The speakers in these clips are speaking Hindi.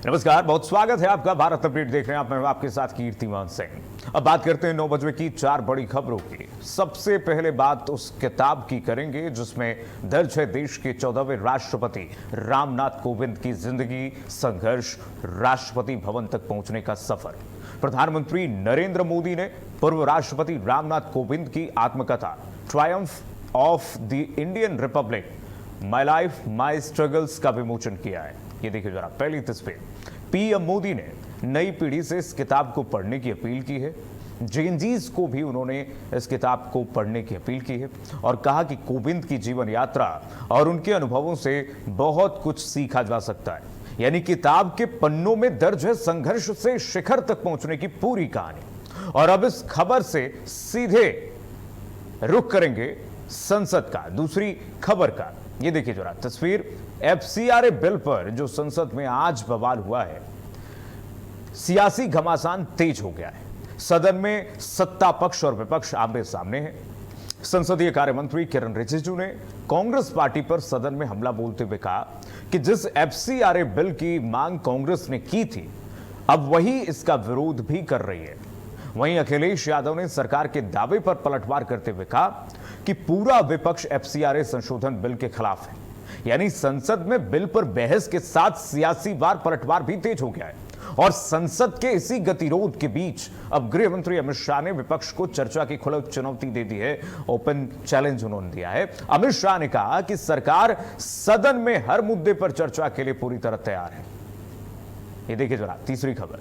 नमस्कार, बहुत स्वागत है आपका। भारत अपडेट देख रहे हैं आप, मैं आपके साथ कीर्तिमान सिंह। अब बात करते हैं 9 बजे की 4 बड़ी खबरों की। सबसे पहले बात उस किताब की करेंगे जिसमें दर्ज है देश के 14वें राष्ट्रपति रामनाथ कोविंद की जिंदगी, संघर्ष, राष्ट्रपति भवन तक पहुंचने का सफर। प्रधानमंत्री नरेंद्र मोदी ने पूर्व राष्ट्रपति रामनाथ कोविंद की आत्मकथा Triumph of the Indian Republic, my life my struggles का विमोचन किया है। ये देखिए जरा पहली तस्वीर। पीएम मोदी ने नई पीढ़ी से इस किताब को पढ़ने की अपील की है। जेएनजीज को भी उन्होंने इस किताब को पढ़ने की अपील की है और कहा कि कोविंद की जीवन यात्रा और उनके अनुभवों से बहुत कुछ सीखा जा सकता है। यानी किताब के पन्नों में दर्ज है संघर्ष से शिखर तक पहुंचने की पूरी कहानी। और अब इस खबर से सीधे रुख करेंगे संसद का, दूसरी खबर का। ये देखिए जरा तस्वीर। एफसीआरए बिल पर जो संसद में आज बवाल हुआ है, सियासी घमासान तेज हो गया है। सदन में सत्ता पक्ष और विपक्ष आमने सामने हैं। संसदीय कार्य मंत्री किरण रिजिजू ने कांग्रेस पार्टी पर सदन में हमला बोलते हुए कहा कि जिस एफसीआरए बिल की मांग कांग्रेस ने की थी, अब वही इसका विरोध भी कर रही है। वहीं अखिलेश यादव ने सरकार के दावे पर पलटवार करते हुए कहा कि पूरा विपक्ष एफसीआरए संशोधन बिल के खिलाफ है। यानी संसद में बिल पर बहस के साथ सियासी वार पलटवार भी तेज हो गया है। और संसद के इसी गतिरोध के बीच अब गृह मंत्री अमित शाह ने विपक्ष को चर्चा की खुली चुनौती दे दी है। ओपन चैलेंज उन्होंने दिया है। अमित शाह ने कहा कि सरकार सदन में हर मुद्दे पर चर्चा के लिए पूरी तरह तैयार है। ये देखिए जरा तीसरी खबर।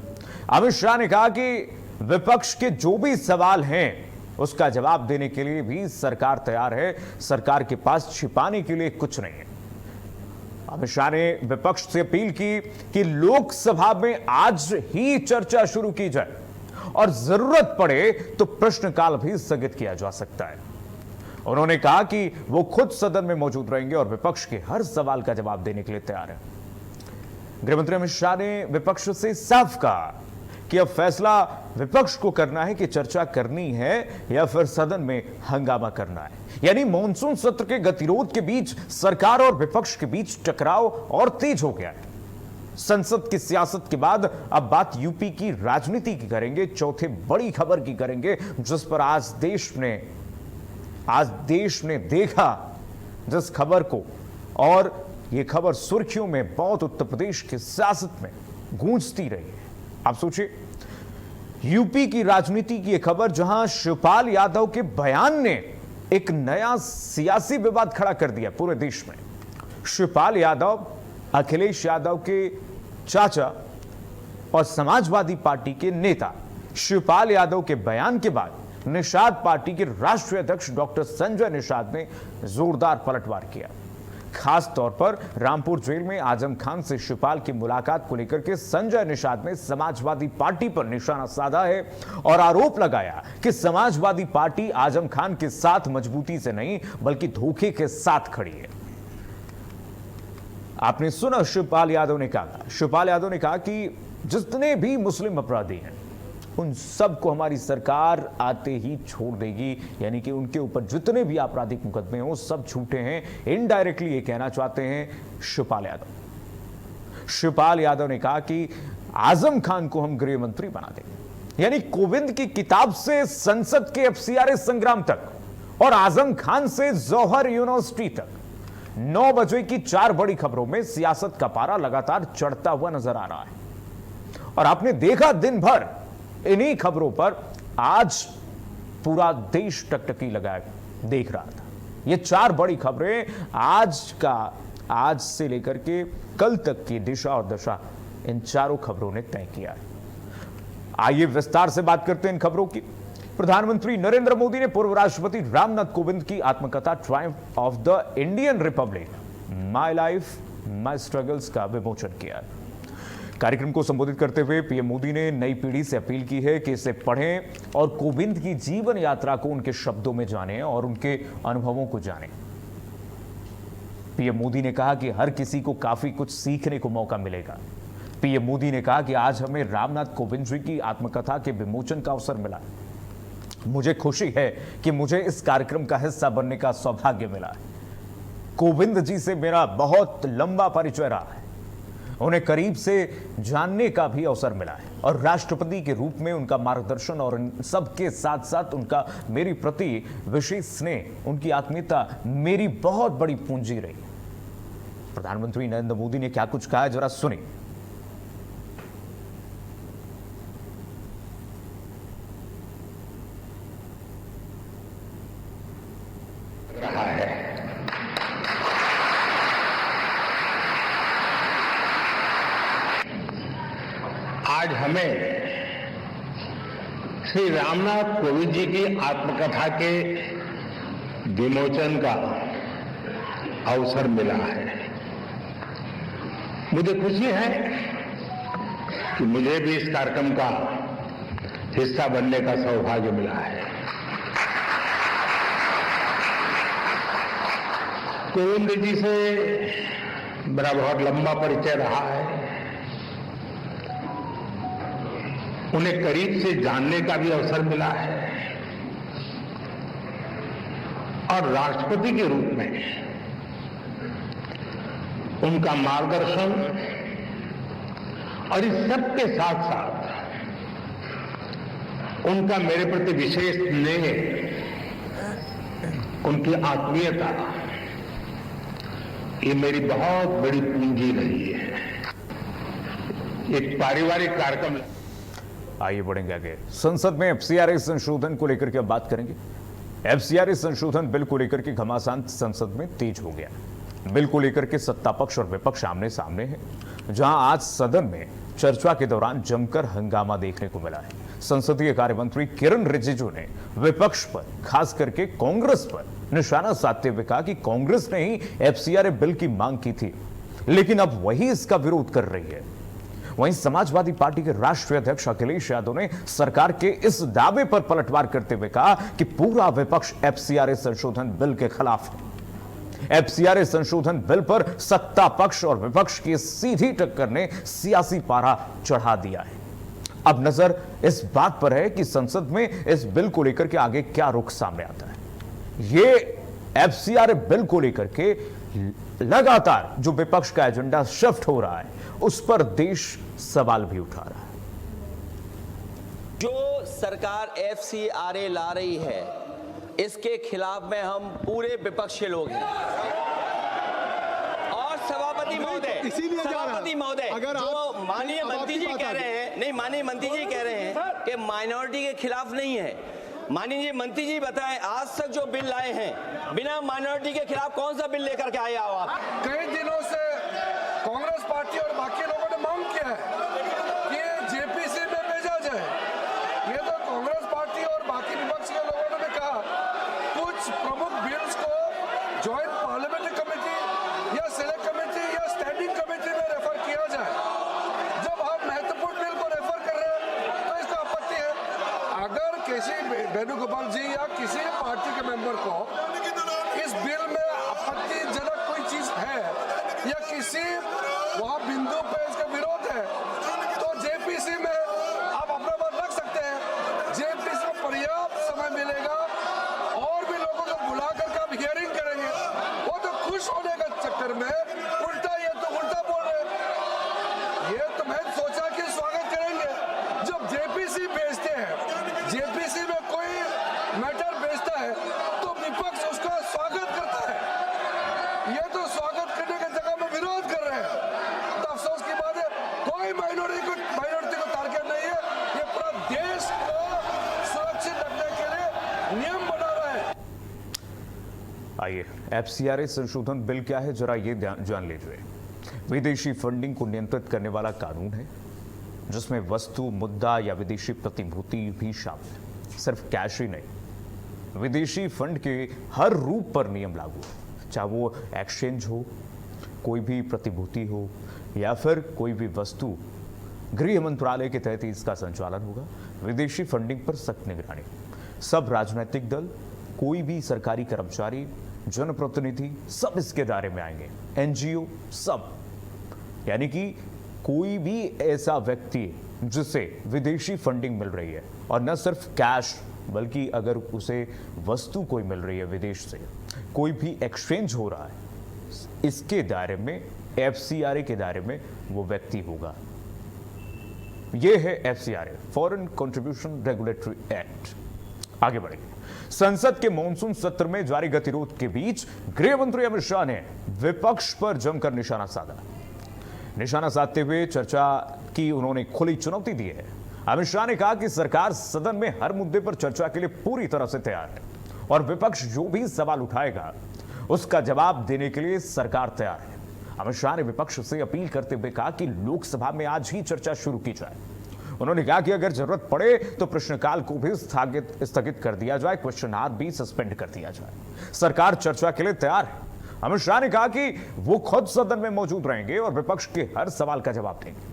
अमित शाह ने कहा कि विपक्ष के जो भी सवाल हैं उसका जवाब देने के लिए भी सरकार तैयार है। सरकार के पास छिपाने के लिए कुछ नहीं है। अमित शाह ने विपक्ष से अपील की कि लोकसभा में आज ही चर्चा शुरू की जाए और जरूरत पड़े तो प्रश्नकाल भी स्थगित किया जा सकता है। उन्होंने कहा कि वो खुद सदन में मौजूद रहेंगे और विपक्ष के हर सवाल का जवाब देने के लिए तैयार है। गृहमंत्री अमित शाह ने विपक्ष से साफ कहा कि अब फैसला विपक्ष को करना है कि चर्चा करनी है या फिर सदन में हंगामा करना है। यानी मॉनसून सत्र के गतिरोध के बीच सरकार और विपक्ष के बीच टकराव और तेज हो गया है। संसद की सियासत के बाद अब बात यूपी की राजनीति की करेंगे, चौथे बड़ी खबर की करेंगे, जिस पर आज देश ने देखा जिस खबर को, और यह खबर सुर्खियों में बहुत उत्तर प्रदेश की सियासत में गूंजती रही है। आप सोचिए, यूपी की राजनीति की यह खबर जहां शिवपाल यादव के बयान ने एक नया सियासी विवाद खड़ा कर दिया पूरे देश में। शिवपाल यादव अखिलेश यादव के चाचा और समाजवादी पार्टी के नेता शिवपाल यादव के बयान के बाद निषाद पार्टी के राष्ट्रीय अध्यक्ष डॉक्टर संजय निषाद ने जोरदार पलटवार किया। खास तौर पर रामपुर जेल में आजम खान से शिवपाल की मुलाकात को लेकर के संजय निषाद ने समाजवादी पार्टी पर निशाना साधा है और आरोप लगाया कि समाजवादी पार्टी आजम खान के साथ मजबूती से नहीं बल्कि धोखे के साथ खड़ी है। आपने सुना शिवपाल यादव ने कहा कि जितने भी मुस्लिम अपराधी हैं उन सबको हमारी सरकार आते ही छोड़ देगी। यानी कि उनके ऊपर जितने भी आपराधिक मुकदमे हैं वो सब झूठे हैं। इनडायरेक्टली ये कहना चाहते हैं शिवपाल यादव ने कहा कि आजम खान को हम गृह मंत्री बना देंगे। यानी कोविंद की किताब से संसद के एफसीआरए संग्राम तक और आजम खान से जौहर यूनिवर्सिटी तक 9 बजे की 4 बड़ी खबरों में सियासत का पारा लगातार चढ़ता हुआ नजर आ रहा है। और आपने देखा दिन भर इन्हीं खबरों पर आज पूरा देश टकटकी लगाए देख रहा था। ये 4 बड़ी खबरें आज से लेकर के कल तक की दिशा और दशा इन चारों खबरों ने तय किया है। आइए विस्तार से बात करते हैं इन खबरों की। प्रधानमंत्री नरेंद्र मोदी ने पूर्व राष्ट्रपति रामनाथ कोविंद की आत्मकथा Triumph of the Indian Republic, my life my struggles का विमोचन किया है। कार्यक्रम को संबोधित करते हुए पीएम मोदी ने नई पीढ़ी से अपील की है कि इसे पढ़ें और कोविंद की जीवन यात्रा को उनके शब्दों में जानें और उनके अनुभवों को जानें। पीएम मोदी ने कहा कि हर किसी को काफी कुछ सीखने को मौका मिलेगा। पीएम मोदी ने कहा कि आज हमें रामनाथ कोविंद जी की आत्मकथा के विमोचन का अवसर मिला। मुझे खुशी है कि मुझे इस कार्यक्रम का हिस्सा बनने का सौभाग्य मिला। कोविंद जी से मेरा बहुत लंबा परिचय रहा है। उन्हें करीब से जानने का भी अवसर मिला है और राष्ट्रपति के रूप में उनका मार्गदर्शन और इन सबके साथ साथ उनका मेरी प्रति विशेष स्नेह, उनकी आत्मीयता मेरी बहुत बड़ी पूंजी रही। प्रधानमंत्री नरेंद्र मोदी ने क्या कुछ कहा है, जरा सुनिए। रहा है आज हमें श्री रामनाथ कोविंद जी की आत्मकथा के विमोचन का अवसर मिला है। मुझे खुशी है कि मुझे भी इस कार्यक्रम का हिस्सा बनने का सौभाग्य मिला है। कोविंद जी से मेरा बहुत लंबा परिचय रहा है। उन्हें करीब से जानने का भी अवसर मिला है और राष्ट्रपति के रूप में उनका मार्गदर्शन और इस सब के साथ साथ उनका मेरे प्रति विशेष स्नेह, उनकी आत्मीयता, ये मेरी बहुत बड़ी पूंजी रही है। एक पारिवारिक कार्यक्रम। आइए बढ़ेंगे आगे। संसद में एफसीआरए संशोधन को लेकर के अब बात करेंगे। एफसीआरए संशोधन बिल को लेकर के घमासान संसद में तेज हो गया। बिल को लेकर के सत्ता पक्ष और विपक्ष आमने सामने है, जहां आज सदन में चर्चा के दौरान जमकर हंगामा देखने को मिला है। संसदीय कार्य मंत्री किरण रिजिजू ने विपक्ष पर, खास करके कांग्रेस पर निशाना साधते हुए कहा कि कांग्रेस ने ही एफसीआरए बिल की मांग की थी, लेकिन अब वही इसका विरोध कर रही है। वहीं समाजवादी पार्टी के राष्ट्रीय अध्यक्ष अखिलेश यादव ने सरकार के इस दावे पर पलटवार करते हुए कहा कि पूरा विपक्ष एफसीआरए संशोधन बिल के खिलाफ है। एफसीआरए संशोधन बिल पर सत्ता पक्ष और विपक्ष की सीधी टक्कर ने सियासी पारा चढ़ा दिया है। अब नजर इस बात पर है कि संसद में इस बिल को लेकर के आगे क्या रुख सामने आता है। ये एफसीआरए बिल को लेकर के लगातार जो विपक्ष का एजेंडा शिफ्ट हो रहा है, उस पर देश सवाल भी उठा रहा है। जो सरकार एफसीआरए ला रही है, इसके खिलाफ में हम पूरे विपक्ष के लोग हैं। और सभापति महोदय जो माननीय मंत्री जी कह रहे हैं, नहीं, माननीय मंत्री जी कह रहे हैं कि माइनॉरिटी के खिलाफ नहीं है। माननीय मंत्री जी बताएं, आज तक जो बिल लाए हैं, बिना माइनॉरिटी के खिलाफ कौन सा बिल लेकर के आए हो आप? कई दिनों से कांग्रेस पार्टी और बाकी लोगों ने मांग किया है कि ये जेपीसी में भेजा जाए। ये तो कांग्रेस पार्टी और बाकी विपक्ष के लोगों ने कहा कुछ प्रमुख बिल्स को ज्वाइंट पार्लियामेंट्री कमेटी या सिलेक्ट कमेटी या स्टैंडिंग कमेटी में रेफर किया जाए। जब हम महत्वपूर्ण बिल को रेफर कर रहे हैं तो इसका आपत्ति है। अगर किसी वेणुगोपाल जी या किसी पार्टी के मेंबर को इस बिल में आपत्तिजनक कोई चीज है या किसी वहां बिंदु पे इसका विरोध है, तो जेपीसी में आप अपना बात रख सकते हैं। जेपीसी में पर्याप्त समय मिलेगा और भी लोगों को बुला करके आप हियरिंग करेंगे। वो तो खुश होने का चक्कर में उल्टा, ये तो उल्टा बोल रहे हैं। ये तो मैं सोचा कि स्वागत करेंगे। जब जेपीसी भेजते हैं, जेपीसी में कोई मैटर भेजता है तो विपक्ष उसका स्वागत करता है। ये तो स्वागत करने की जगह में विरोध कर रहे हैं। तो अफसोस की बात है, कोई माइनॉरिटी को टारगेट नहीं है। ये पूरा देश को सुरक्षित रखने के लिए नियम बना रहा है। आइए, एफसीआरए संशोधन बिल क्या है, जरा ये जान लीजिए। विदेशी फंडिंग को नियंत्रित करने वाला कानून है, जिसमें वस्तु, मुद्दा या विदेशी प्रतिभूति भी शामिल है। सिर्फ कैश ही नहीं, विदेशी फंड के हर रूप पर नियम लागू है, चाहे वो एक्सचेंज हो, कोई भी प्रतिभूति हो या फिर कोई भी वस्तु। गृह मंत्रालय के तहत इसका संचालन होगा। विदेशी फंडिंग पर सख्त निगरानी। सब राजनीतिक दल, कोई भी सरकारी कर्मचारी, जनप्रतिनिधि, सब इसके दायरे में आएंगे। एनजीओ, सब, यानी कि कोई भी ऐसा व्यक्ति जिसे विदेशी फंडिंग मिल रही है, और न सिर्फ कैश बल्कि अगर उसे वस्तु कोई मिल रही है विदेश से, कोई भी एक्सचेंज हो रहा है, इसके दायरे में, एफसीआरए के दायरे में वो व्यक्ति होगा। ये है FCRA, foreign contribution regulatory act. आगे बढ़ेंगे। संसद के मॉनसून सत्र में जारी गतिरोध के बीच गृह मंत्री अमित शाह ने विपक्ष पर जमकर निशाना साधा। निशाना साधते हुए चर्चा की उन्होंने खुली चुनौती दी है। अमित शाह ने कहा कि सरकार सदन में हर मुद्दे पर चर्चा के लिए पूरी तरह से तैयार है और विपक्ष जो भी सवाल उठाएगा उसका जवाब देने के लिए सरकार तैयार है। अमित शाह ने विपक्ष से अपील करते हुए कहा कि लोकसभा में आज ही चर्चा शुरू की जाए। उन्होंने कहा कि अगर जरूरत पड़े तो प्रश्नकाल को भी स्थगित कर दिया जाए, क्वेश्चन आवर भी सस्पेंड कर दिया जाए। सरकार चर्चा के लिए तैयार है। अमित शाह ने कहा कि वो खुद सदन में मौजूद रहेंगे और विपक्ष के हर सवाल का जवाब देंगे।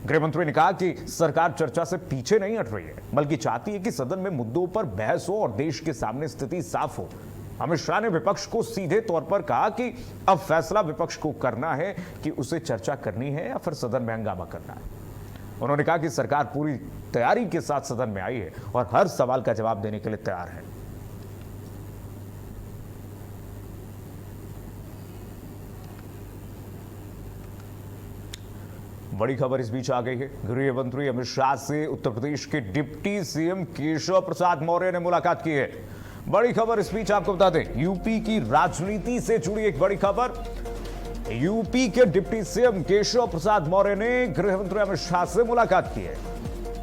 गृह मंत्री ने कहा कि सरकार चर्चा से पीछे नहीं हट रही है, बल्कि चाहती है कि सदन में मुद्दों पर बहस हो और देश के सामने स्थिति साफ हो। अमित शाह ने विपक्ष को सीधे तौर पर कहा कि अब फैसला विपक्ष को करना है कि उसे चर्चा करनी है या फिर सदन में हंगामा करना है। उन्होंने कहा कि सरकार पूरी तैयारी के साथ सदन में आई है और हर सवाल का जवाब देने के लिए तैयार है। बड़ी खबर इस बीच आ गई है। गृह मंत्री अमित शाह से उत्तर प्रदेश के डिप्टी सीएम केशव प्रसाद मौर्य ने मुलाकात की है। बड़ी खबर इस बीच आपको बता दें, यूपी की राजनीति से जुड़ी एक बड़ी खबर। यूपी के डिप्टी सीएम केशव प्रसाद मौर्य ने गृह मंत्री अमित शाह से मुलाकात की है।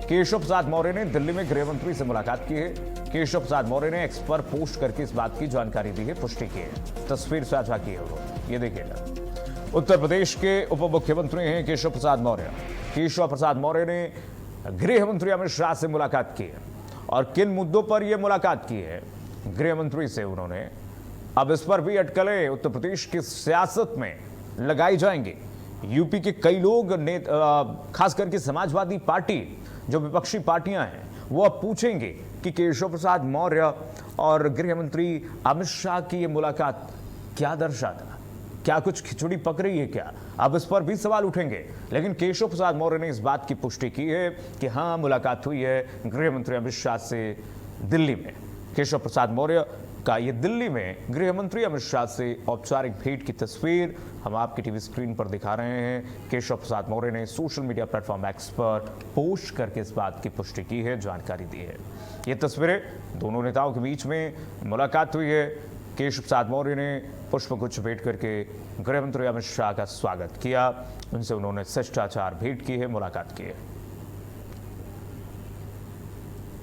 केशव प्रसाद मौर्य ने दिल्ली में गृह मंत्री से मुलाकात की है। केशव प्रसाद मौर्य ने एक्स पर पोस्ट करके इस बात की जानकारी दी है, पुष्टि की है, तस्वीर साझा की है उन्होंने। ये देखिएगा, उत्तर प्रदेश के उप मुख्यमंत्री हैं केशव प्रसाद मौर्य। केशव प्रसाद मौर्य ने गृह मंत्री अमित शाह से मुलाकात की है और किन मुद्दों पर यह मुलाकात की है गृह मंत्री से उन्होंने, अब इस पर भी अटकलें उत्तर प्रदेश की सियासत में लगाई जाएंगी। यूपी के कई लोग खास करके समाजवादी पार्टी, जो विपक्षी पार्टियां हैं, वो अब पूछेंगे कि केशव प्रसाद मौर्य और गृह मंत्री अमित शाह की ये मुलाकात क्या दर्शाता, क्या कुछ खिचड़ी पक रही है क्या? अब इस पर भी सवाल उठेंगे। लेकिन केशव प्रसाद मौर्य ने इस बात की पुष्टि की है कि हाँ, मुलाकात हुई है गृह मंत्री अमित शाह से दिल्ली में। केशव प्रसाद मौर्य का ये दिल्ली में गृह मंत्री अमित शाह से औपचारिक भेंट की तस्वीर हम आपकी टीवी स्क्रीन पर दिखा रहे हैं। केशव प्रसाद मौर्य ने सोशल मीडिया प्लेटफॉर्म एक्स पर पोस्ट करके इस बात की पुष्टि की है, जानकारी दी है। ये तस्वीरें दोनों नेताओं के बीच में मुलाकात हुई है। केशव प्रसाद मौर्य ने पुष्पगुच्छ भेंट करके गृह मंत्री अमित शाह का स्वागत किया, उनसे उन्होंने शिष्टाचार भेंट की है, मुलाकात की है।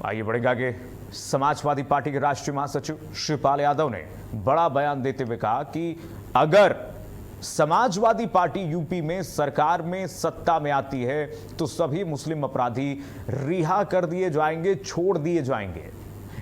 आइए बढ़ेंगे आगे। समाजवादी पार्टी के राष्ट्रीय महासचिव शिवपाल यादव ने बड़ा बयान देते हुए कहा कि अगर समाजवादी पार्टी यूपी में सरकार में सत्ता में आती है तो सभी मुस्लिम अपराधी रिहा कर दिए जाएंगे, छोड़ दिए जाएंगे,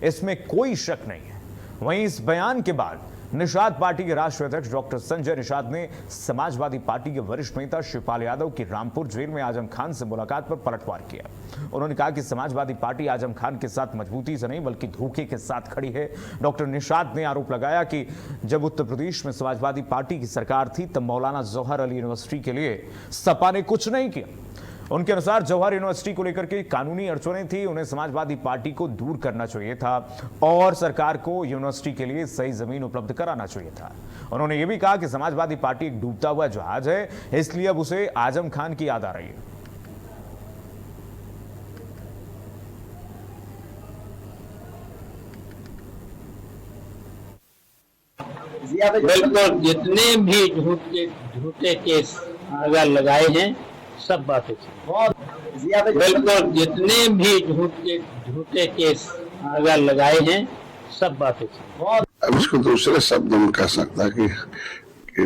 इसमें कोई शक नहीं है। वहीं इस बयान के बाद निषाद पार्टी के राष्ट्रीय अध्यक्ष डॉक्टर संजय निषाद ने समाजवादी पार्टी के वरिष्ठ नेता शिवपाल यादव की रामपुर जेल में आजम खान से मुलाकात पर पलटवार किया। उन्होंने कहा कि समाजवादी पार्टी आजम खान के साथ मजबूती से नहीं बल्कि धोखे के साथ खड़ी है। डॉक्टर निषाद ने आरोप लगाया कि जब उत्तर प्रदेश में समाजवादी पार्टी की सरकार थी तब मौलाना जौहर अली यूनिवर्सिटी के लिए सपा ने कुछ नहीं किया। उनके अनुसार जौहर यूनिवर्सिटी को लेकर के कानूनी अड़चनें थी, उन्हें समाजवादी पार्टी को दूर करना चाहिए था और सरकार को यूनिवर्सिटी के लिए सही जमीन उपलब्ध कराना चाहिए था। उन्होंने ये भी कहा कि समाजवादी पार्टी एक डूबता हुआ जहाज है, इसलिए अब उसे आजम खान की याद आ रही है। बिल्कुल, जितने भी झूठे केस अगर लगाए हैं सब बातें बिल्कुल, जितने भी झूठे केस अगर लगाए हैं सब बातें। अब इसको दूसरे शब्द में कह सकता कि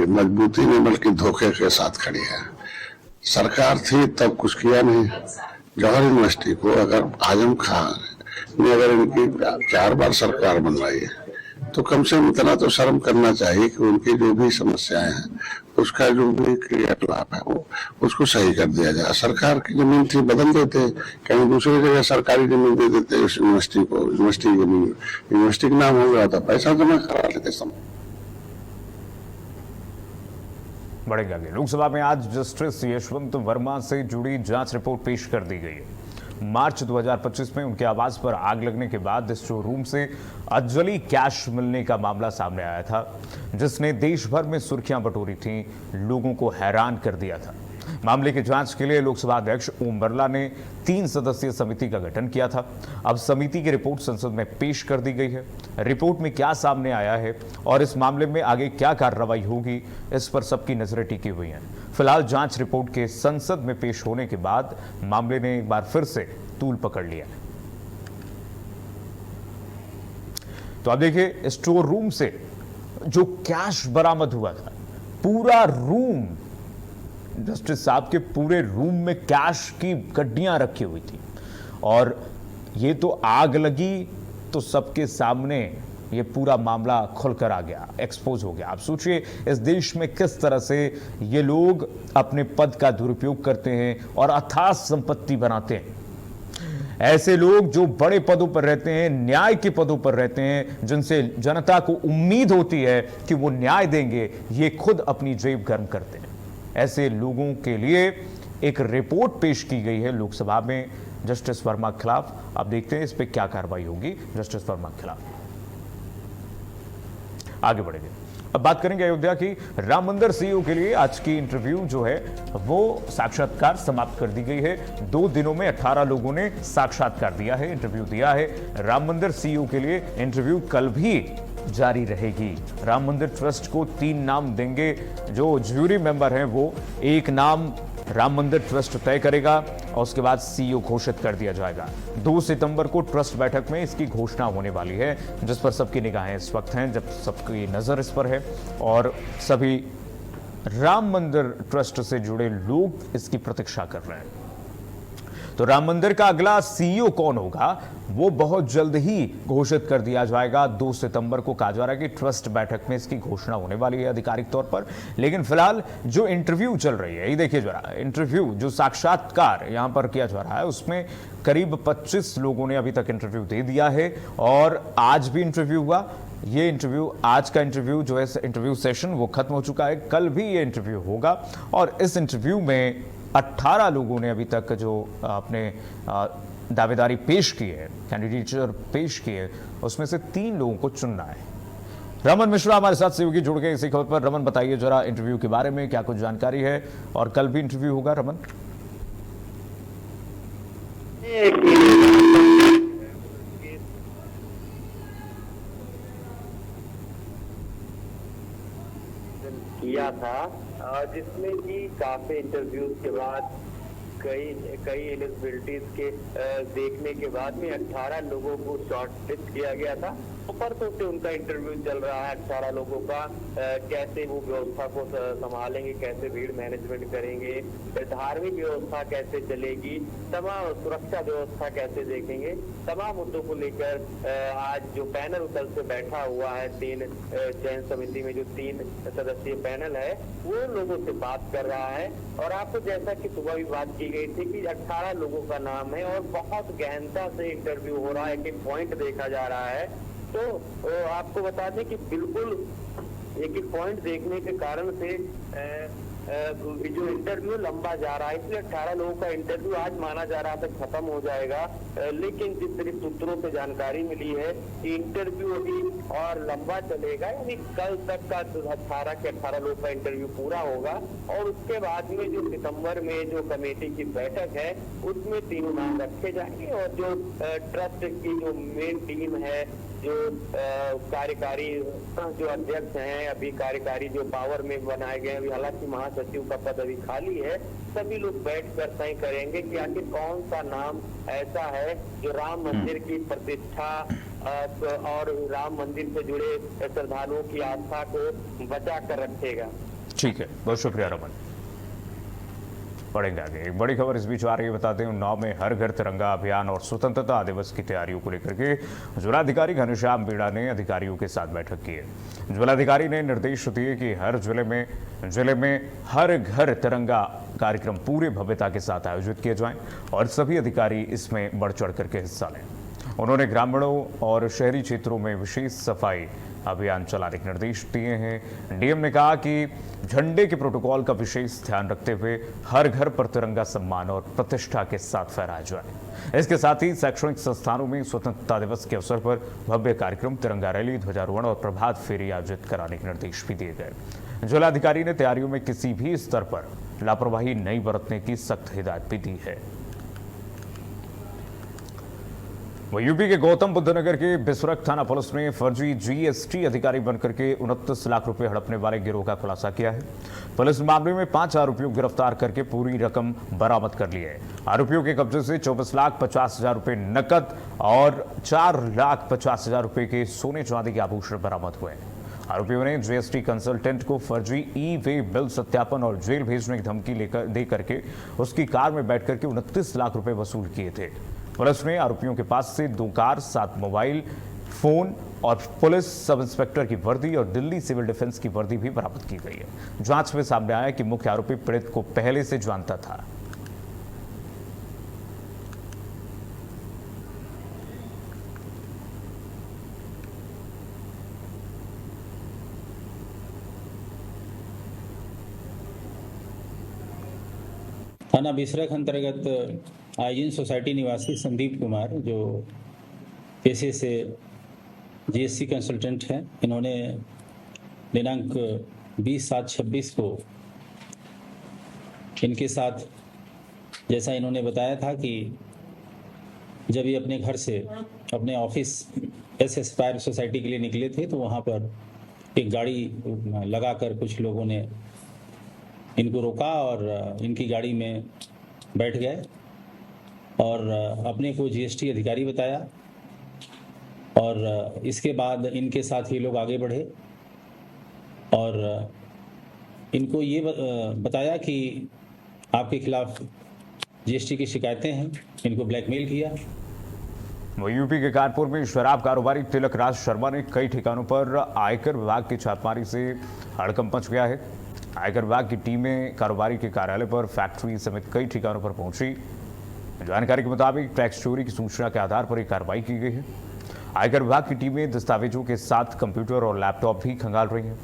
मजबूती में बल्कि धोखे के साथ खड़ी है। सरकार थी तब कुछ किया नहीं। जौहर यूनिवर्सिटी को अगर आजम खान ने अगर इनकी 4 बार सरकार बनवाई है तो कम से कम इतना तो शर्म करना चाहिए कि उनकी जो भी समस्याएं हैं उसका जो भी क्रियाकलाप है वो उसको सही कर दिया जाए। सरकार की जमीन थी बदल देते, कहीं दूसरी जगह सरकारी जमीन दे देते उस यूनिवर्सिटी को, यूनिवर्सिटी जमीन यूनिवर्सिटी का नाम हो गया था, पैसा जमा करा लेते सब। बढ़ेगा आगे। लोकसभा में आज जस्टिस यशवंत वर्मा से जुड़ी जांच रिपोर्ट पेश कर दी गई है। मार्च 2025 में उनके आवास पर आग लगने के बाद स्टोर रूम से अजली कैश मिलने का मामला सामने आया था, जिसने देश भर में सुर्खियां बटोरी थीं, लोगों को हैरान कर दिया था। मामले की जांच के लिए लोकसभा अध्यक्ष ओम बिरला ने 3 सदस्यीय समिति का गठन किया था। अब समिति की रिपोर्ट संसद में पेश कर दी गई है। रिपोर्ट में क्या सामने आया है और इस मामले में आगे क्या कार्रवाई होगी, इस पर सबकी नजरें टिकी हुई हैं। फिलहाल जांच रिपोर्ट के संसद में पेश होने के बाद मामले ने एक बार फिर से तूल पकड़ लिया। तो अब देखिए, स्टोर रूम से जो कैश बरामद हुआ था, पूरा रूम, जस्टिस साहब के पूरे रूम में कैश की गड्डियां रखी हुई थी और ये तो आग लगी तो सबके सामने ये पूरा मामला खुलकर आ गया, एक्सपोज हो गया। आप सोचिए इस देश में किस तरह से ये लोग अपने पद का दुरुपयोग करते हैं और अथाह संपत्ति बनाते हैं। ऐसे लोग जो बड़े पदों पर रहते हैं, न्याय के पदों पर रहते हैं, जिनसे जनता को उम्मीद होती है कि वो न्याय देंगे, ये खुद अपनी जेब गर्म करते हैं। ऐसे लोगों के लिए एक रिपोर्ट पेश की गई है लोकसभा में जस्टिस वर्मा के खिलाफ। अब देखते हैं इस पर क्या कार्रवाई होगी जस्टिस वर्मा के खिलाफ। आगे बढ़ेंगे, अब बात करेंगे अयोध्या की। राम मंदिर सीईओ के लिए आज की इंटरव्यू जो है वो साक्षात्कार समाप्त कर दी गई है। 2 दिनों में 18 लोगों ने साक्षात्कार दिया है, इंटरव्यू दिया है। राम मंदिर सीईओ के लिए इंटरव्यू कल भी जारी रहेगी। राम मंदिर ट्रस्ट को 3 नाम देंगे। जो ज्यूरी मेंबर हैं वो एक नाम राम मंदिर ट्रस्ट तय करेगा और उसके बाद सीईओ घोषित कर दिया जाएगा। 2 सितंबर को ट्रस्ट बैठक में इसकी घोषणा होने वाली है, जिस पर सबकी निगाहें इस वक्त हैं, जब सबकी नजर इस पर है और सभी राम मंदिर ट्रस्ट से जुड़े लोग इसकी प्रतीक्षा कर रहे हैं। तो राम मंदिर का अगला सीईओ कौन होगा वो बहुत जल्द ही घोषित कर दिया जाएगा। 2 सितंबर को कहा जा रहा है कि ट्रस्ट बैठक में इसकी घोषणा होने वाली है आधिकारिक तौर पर। लेकिन फिलहाल जो इंटरव्यू चल रही है, ये देखिए जरा, इंटरव्यू जो साक्षात्कार यहां पर किया जा रहा है उसमें करीब 25 लोगों ने अभी तक इंटरव्यू दे दिया है और आज भी इंटरव्यू हुआ। ये इंटरव्यू, आज का इंटरव्यू जो है इंटरव्यू सेशन वो खत्म हो चुका है। कल भी ये इंटरव्यू होगा और इस इंटरव्यू में 18 लोगों ने अभी तक जो अपने दावेदारी पेश की है, कैंडिडेचर पेश की है, उसमें से 3 लोगों को चुनना है। रमन मिश्रा हमारे साथ सहयोगी जुड़ गए इसी खबर पर। रमन, बताइए जरा इंटरव्यू के बारे में क्या कुछ जानकारी है और कल भी इंटरव्यू होगा। रमन, किया था जिसमें कि काफी इंटरव्यूज के बाद कई एलिजिबिलिटीज के देखने के बाद में 18 लोगों को शॉर्ट लिस्ट किया गया था। परसों से उनका इंटरव्यू चल रहा है 18 लोगों का। कैसे वो व्यवस्था को संभालेंगे, कैसे भीड़ मैनेजमेंट करेंगे, धार्मिक व्यवस्था कैसे चलेगी, तमाम सुरक्षा व्यवस्था कैसे देखेंगे, तमाम मुद्दों को लेकर आज जो पैनल कल से बैठा हुआ है 3 चयन समिति में जो 3 सदस्यीय पैनल है वो लोगों से बात कर रहा है। और आपको जैसा कि सुबह भी बात की गई थी कि 18 लोगों का नाम है और बहुत गहनता से इंटरव्यू हो रहा है, एक पॉइंट देखा जा रहा है। तो आपको बता दें कि बिल्कुल एक पॉइंट देखने के कारण से जो इंटरव्यू लंबा जा रहा है, इसलिए 18 लोगों का इंटरव्यू आज माना जा रहा था खत्म हो जाएगा। लेकिन जिस तरह सूत्रों से जानकारी मिली है कि इंटरव्यू अभी और लंबा चलेगा, यानी कल तक का 18 के 18 लोगों का इंटरव्यू पूरा होगा और उसके बाद में जो सितंबर में जो कमेटी की बैठक है उसमें 3 नाम रखे जाएंगे और जो ट्रस्ट की जो मेन टीम है, जो कार्यकारी जो अध्यक्ष हैं, अभी कार्यकारी जो पावर में बनाए गए, अभी हालांकि महासचिव का पद अभी खाली है, सभी लोग बैठकर तय करेंगे कि आखिर कौन सा नाम ऐसा है जो राम मंदिर की प्रतिष्ठा और राम मंदिर से जुड़े श्रद्धालुओं की आस्था को बचा कर रखेगा। ठीक है, बहुत शुक्रिया रमन। बढ़ेंगे आगे। एक बड़ी खबर इस बीच आ रही है, बताते हैं उन्नाव में हर घर तिरंगा अभियान और स्वतंत्रता दिवस की तैयारियों को लेकर के जिलाधिकारी घनश्याम बीड़ा ने अधिकारियों के साथ बैठक की है। जिलाधिकारी ने निर्देश दिए कि हर जिले में हर घर तिरंगा कार्यक्रम पूरे भव्यता के साथ आयोजित किए जाएं और सभी अधिकारी इसमें बढ़ चढ़ करके हिस्सा लें। उन्होंने ग्रामीणों और शहरी क्षेत्रों में विशेष सफाई अभियान चलाने के निर्देश दिए हैं। डीएम ने कहा कि झंडे के प्रोटोकॉल का विशेष ध्यान रखते हुए हर घर पर तिरंगा सम्मान और प्रतिष्ठा के साथ फहराया जाए। इसके साथ ही शैक्षणिक संस्थानों में स्वतंत्रता दिवस के अवसर पर भव्य कार्यक्रम, तिरंगा रैली, ध्वजारोहण और प्रभात फेरी आयोजित कराने के निर्देश भी दिए गए। जिलाधिकारी ने तैयारियों में किसी भी स्तर पर लापरवाही नहीं बरतने की सख्त हिदायत भी दी है। वहीं यूपी के गौतम बुद्ध नगर के बिसरख थाना पुलिस ने फर्जी जीएसटी अधिकारी बनकर के 29 लाख रुपए हड़पने वाले गिरोह का खुलासा किया है। पुलिस ने मामले में 5 आरोपियों को गिरफ्तार करके पूरी रकम बरामद कर ली है। आरोपियों के कब्जे से 24,50,000 रुपए नकद और 4,50,000 रुपए के सोने चांदी के आभूषण बरामद हुए हैं। आरोपियों ने जीएसटी कंसल्टेंट को फर्जी ई-वे बिल सत्यापन और जेल भेजने की धमकी दे करके उसकी कार में बैठ करके 29 लाख रुपए वसूल किए थे। पुलिस ने आरोपियों के पास से 2 कार, 7 मोबाइल फोन और पुलिस सब इंस्पेक्टर की वर्दी और दिल्ली सिविल डिफेंस की वर्दी भी बरामद की गई है। जांच में सामने आया कि मुख्य आरोपी पीड़ित को पहले से जानता था। थाना बिसरख अंतर्गत आइजिन सोसाइटी निवासी संदीप कुमार, जो पेशे से जीएसटी कंसल्टेंट हैं, इन्होंने दिनांक 20/7/26 को इनके साथ, जैसा इन्होंने बताया था कि जब ये अपने घर से अपने ऑफिस एस एस्पायर सोसाइटी के लिए निकले थे तो वहाँ पर एक गाड़ी लगाकर कुछ लोगों ने इनको रोका और इनकी गाड़ी में बैठ गए और अपने को जीएसटी अधिकारी बताया। और इसके बाद इनके साथ ये लोग आगे बढ़े और इनको ये बताया कि आपके खिलाफ जीएसटी की शिकायतें हैं, इनको ब्लैकमेल किया। वहीं यूपी के कानपुर में शराब कारोबारी तिलक राज शर्मा ने कई ठिकानों पर आयकर विभाग की छापेमारी से हड़कंप मच गया है। आयकर विभाग की टीमें कारोबारी के कार्यालय पर, फैक्ट्री समेत कई ठिकानों पर पहुंची। जानकारी के मुताबिक टैक्स चोरी की सूचना के आधार पर यह कार्रवाई की गई है। आयकर विभाग की टीमें दस्तावेजों के साथ कंप्यूटर और लैपटॉप भी खंगाल रही हैं।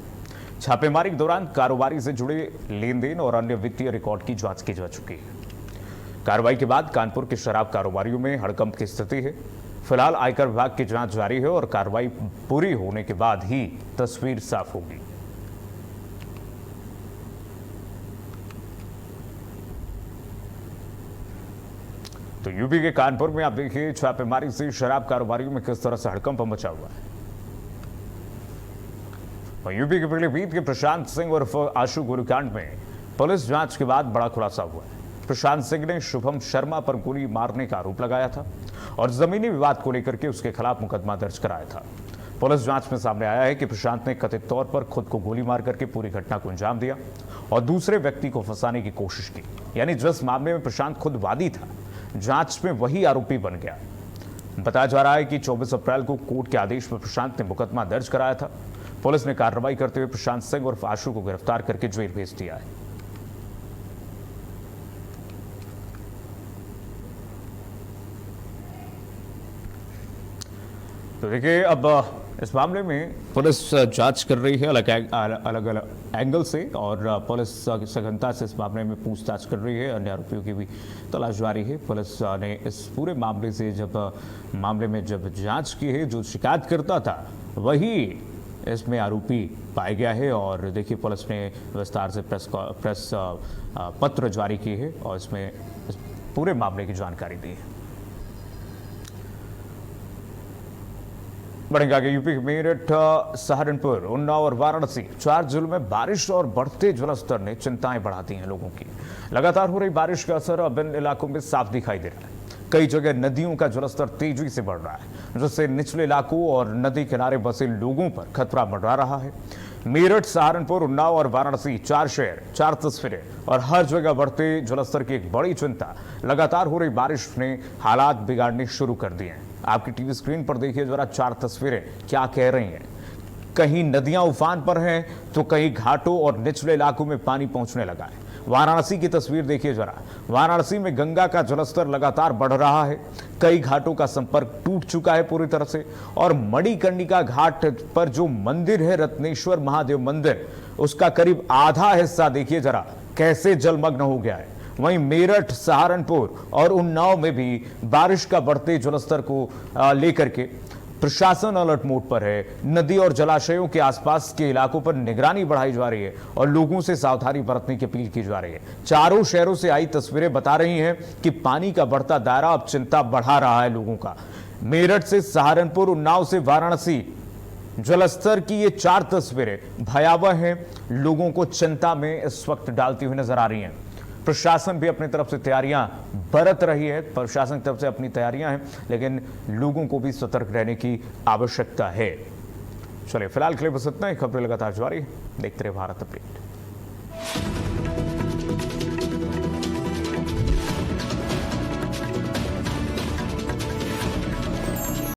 छापेमारी के दौरान कारोबारी से जुड़े लेन देन और अन्य वित्तीय रिकॉर्ड की जांच की जा चुकी है। कार्रवाई के बाद कानपुर के शराब कारोबारियों में हड़कंप की स्थिति है। फिलहाल आयकर विभाग की जांच जारी है और कार्रवाई पूरी होने के बाद ही तस्वीर साफ होगी। तो यूपी के कानपुर में आप देखिए छापेमारी से शराब कारोबारियों में किस तरह से हड़कंप मचा हुआ है। और यूपी के पीलीभीत के प्रशांत सिंह उर्फ आशु गोलीकांड में पुलिस जांच के बाद बड़ा खुलासा हुआ है। प्रशांत सिंह ने शुभम शर्मा पर गोली मारने का आरोप लगाया था और जमीनी विवाद को लेकर के उसके खिलाफ मुकदमा दर्ज कराया था। पुलिस जांच में सामने आया है कि प्रशांत ने कथित तौर पर खुद को गोली मार करके पूरी घटना को अंजाम दिया और दूसरे व्यक्ति को फंसाने की कोशिश की। यानी जिस मामले में प्रशांत खुद वादी था, जांच में वही आरोपी बन गया। बताया जा रहा है कि 24 अप्रैल को कोर्ट के आदेश में प्रशांत ने मुकदमा दर्ज कराया था। पुलिस ने कार्रवाई करते हुए प्रशांत सिंह और आशु को गिरफ्तार करके जेल भेज दिया है। तो देखिए, अब इस मामले में पुलिस जांच कर रही है अलग अलग एंगल से और पुलिस सघनता से इस मामले में पूछताछ कर रही है। अन्य आरोपियों की भी तलाश जारी है। पुलिस ने इस पूरे मामले से जब जांच की है, जो शिकायत करता था वही इसमें आरोपी पाया गया है। और देखिए, पुलिस ने विस्तार से प्रेस पत्र जारी किए है और इसमें इस पूरे मामले की जानकारी दी है। बढ़ेंगे आगे। यूपी मेरठ, सहारनपुर, उन्नाव और वाराणसी 4 जिलों में बारिश और बढ़ते जलस्तर ने चिंताएं बढ़ा दी हैं लोगों की। लगातार हो रही बारिश का असर अब इन इलाकों में साफ दिखाई दे रहा है। कई जगह नदियों का जलस्तर तेजी से बढ़ रहा है, जिससे निचले इलाकों और नदी किनारे बसे लोगों पर खतरा मंडरा रहा है। मेरठ, सहारनपुर, उन्नाव और वाराणसी 4 शहर, 4 तस्वीरें और हर जगह बढ़ते जलस्तर की एक बड़ी चिंता। लगातार हो रही बारिश ने हालात बिगाड़ने शुरू कर दिए हैं। आपकी टीवी स्क्रीन पर देखिए जरा 4 तस्वीरें क्या कह रही हैं। कहीं नदियां उफान पर हैं तो कहीं घाटों और निचले इलाकों में पानी पहुंचने लगा है। वाराणसी की तस्वीर देखिए जरा। वाराणसी में गंगा का जलस्तर लगातार बढ़ रहा है, कई घाटों का संपर्क टूट चुका है पूरी तरह से, और मणिकर्णिका घाट पर जो मंदिर है रत्नेश्वर महादेव मंदिर, उसका करीब आधा हिस्सा देखिए जरा कैसे जलमग्न हो गया है। वहीं मेरठ, सहारनपुर और उन्नाव में भी बारिश का बढ़ते जलस्तर को लेकर के प्रशासन अलर्ट मोड पर है। नदी और जलाशयों के आसपास के इलाकों पर निगरानी बढ़ाई जा रही है और लोगों से सावधानी बरतने की अपील की जा रही है। चारों शहरों से आई तस्वीरें बता रही हैं कि पानी का बढ़ता दायरा अब चिंता बढ़ा रहा है लोगों का। मेरठ से सहारनपुर, उन्नाव से वाराणसी, जलस्तर की ये 4 तस्वीरें भयावह हैं, लोगों को चिंता में इस वक्त डालती हुई नजर आ रही हैं। प्रशासन भी अपनी तरफ से तैयारियां बरत रही है, प्रशासन की तरफ से अपनी तैयारियां हैं, लेकिन लोगों को भी सतर्क रहने की आवश्यकता है। चलिए फिलहाल के लिए बस इतना ही। खबरें लगातार जारी, देखते रहे भारत अपडेट।